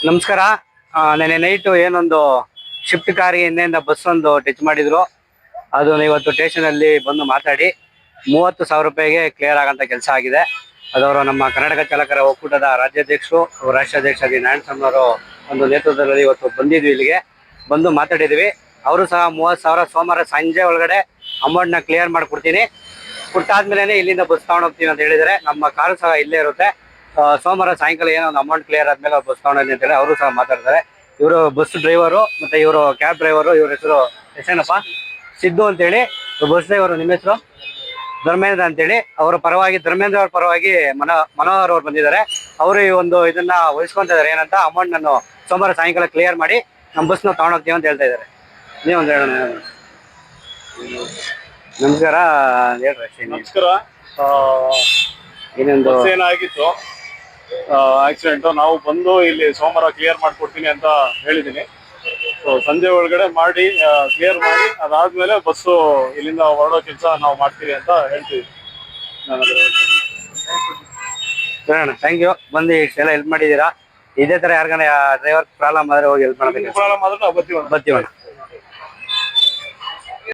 ನಮಸ್ಕಾರ. ನೆನ್ನೆ ನೈಟು ಏನೊಂದು ಶಿಫ್ಟ್ ಕಾರಿಗೆ ಹಿಂದೆಯಿಂದ ಬಸ್ ಒಂದು ಟಚ್ ಮಾಡಿದ್ರು. ಅದನ್ನು ಇವತ್ತು ಸ್ಟೇಷನಲ್ಲಿ ಬಂದು ಮಾತಾಡಿ 30,000 ರೂಪಾಯಿಗೆ ಕ್ಲಿಯರ್ ಆಗಂತ ಕೆಲಸ ಆಗಿದೆ. ಅದವರು ನಮ್ಮ ಕರ್ನಾಟಕ ಚಾಲಕರ ಒಕ್ಕೂಟದ ರಾಜ್ಯಾಧ್ಯಕ್ಷರು, ರಾಷ್ಟ್ರಾಧ್ಯಕ್ಷ ನಾರಾಯಣಸ್ವಾಮಿಯವರು ಒಂದು ನೇತೃತ್ವದಲ್ಲಿ ಇವತ್ತು ಬಂದಿದ್ವಿ. ಇಲ್ಲಿಗೆ ಬಂದು ಮಾತಾಡಿದ್ವಿ. ಅವರು ಸಹ 30,000 ಸೋಮವಾರ ಸಂಜೆ ಒಳಗಡೆ ಅಮೌಂಟ್ನ ಕ್ಲಿಯರ್ ಮಾಡಿಕೊಡ್ತೀನಿ, ಕೊಟ್ಟಾದ್ಮೇಲೆ ಇಲ್ಲಿಂದ ಬಸ್ ತಗೊಂಡು ಹೋಗ್ತೀನಿ ಅಂತ ಹೇಳಿದರೆ. ನಮ್ಮ ಕಾರು ಸಹ ಇಲ್ಲೇ ಇರುತ್ತೆ. ಸೋಮವಾರ ಸಾಯಂಕಾಲ ಏನೋ ಒಂದು ಅಮೌಂಟ್ ಕ್ಲಿಯರ್ ಆದ್ಮೇಲೆ ಬಸ್ ತಗೊಂಡು ಅಂತೇಳಿ ಅವರು ಸಹ ಮಾತಾಡ್ತಾರೆ. ಇವರು ಬಸ್ ಡ್ರೈವರು ಮತ್ತು ಇವರು ಕ್ಯಾಬ್ ಡ್ರೈವರು. ಇವ್ರ ಹೆಸರೇನಪ್ಪ? ಸಿದ್ದು ಅಂತೇಳಿ. Bus driver. ನಿಮ್ಮ ಹೆಸರು? ಧರ್ಮೇಂದ್ರ ಅಂತೇಳಿ. ಅವರ ಪರವಾಗಿ, ಧರ್ಮೇಂದ್ರ ಅವ್ರ ಪರವಾಗಿ ಮನೋಹರ್ ಅವ್ರು ಬಂದಿದ್ದಾರೆ. ಅವರು ಈ ಒಂದು ಇದನ್ನ ವಹಿಸ್ಕೊಂತ ಇದ್ದಾರೆ. ಏನಂತ, ಅಮೌಂಟ್ ನಾನು ಸೋಮವಾರ ಸಾಯಂಕಾಲ ಕ್ಲಿಯರ್ ಮಾಡಿ ನಮ್ಮ ಬಸ್ನ ತಗೊಂಡೋಗ್ತೀವಿ ಅಂತ ಹೇಳ್ತಾ ಇದ್ದಾರೆ. ನೀವೊಂದು ಹೇಳೋಣ. ನಮಸ್ಕಾರ. ಹೇಳ್ರಿ. ನಮಸ್ಕಾರ. ಇನ್ನೊಂದು ಏನಾಗಿತ್ತು ಆಕ್ಸಿಡೆಂಟ್, ನಾವು ಬಂದು ಇಲ್ಲಿ ಸೋಮವಾರ ಕ್ಲಿಯರ್ ಮಾಡ್ಕೊಡ್ತೀನಿ ಅಂತ ಹೇಳಿದ್ದೀನಿ. ಸೊ ಸಂಜೆ ಒಳಗಡೆ ಮಾಡಿ ಕ್ಲಿಯರ್ ಮಾಡಿ ಅದಾದ್ಮೇಲೆ ಬಸ್ಸು ಇಲ್ಲಿಂದ ಹೊರಡೋ ಕೆಲಸ ನಾವು ಮಾಡ್ತೀವಿ ಅಂತ ಹೇಳ್ತೀವಿ. Thank you. ಬಂದು ಇಷ್ಟೆಲ್ಲ ಹೆಲ್ಪ್ ಮಾಡಿದ್ದೀರಾ. ಇದೇ ತರ ಯಾರಿಗಾನ ಡ್ರೈವರ್ ಪ್ರಾಬ್ಲಮ್ ಆದ್ರೆ ಹೋಗಿ ಹೆಲ್ಪ್ ಮಾಡೋದಕ್ಕೆ ಪ್ರಾಬ್ಲಮ್ ಆದ್ರೆ ನಾವು ಬರ್ತೀವಿ.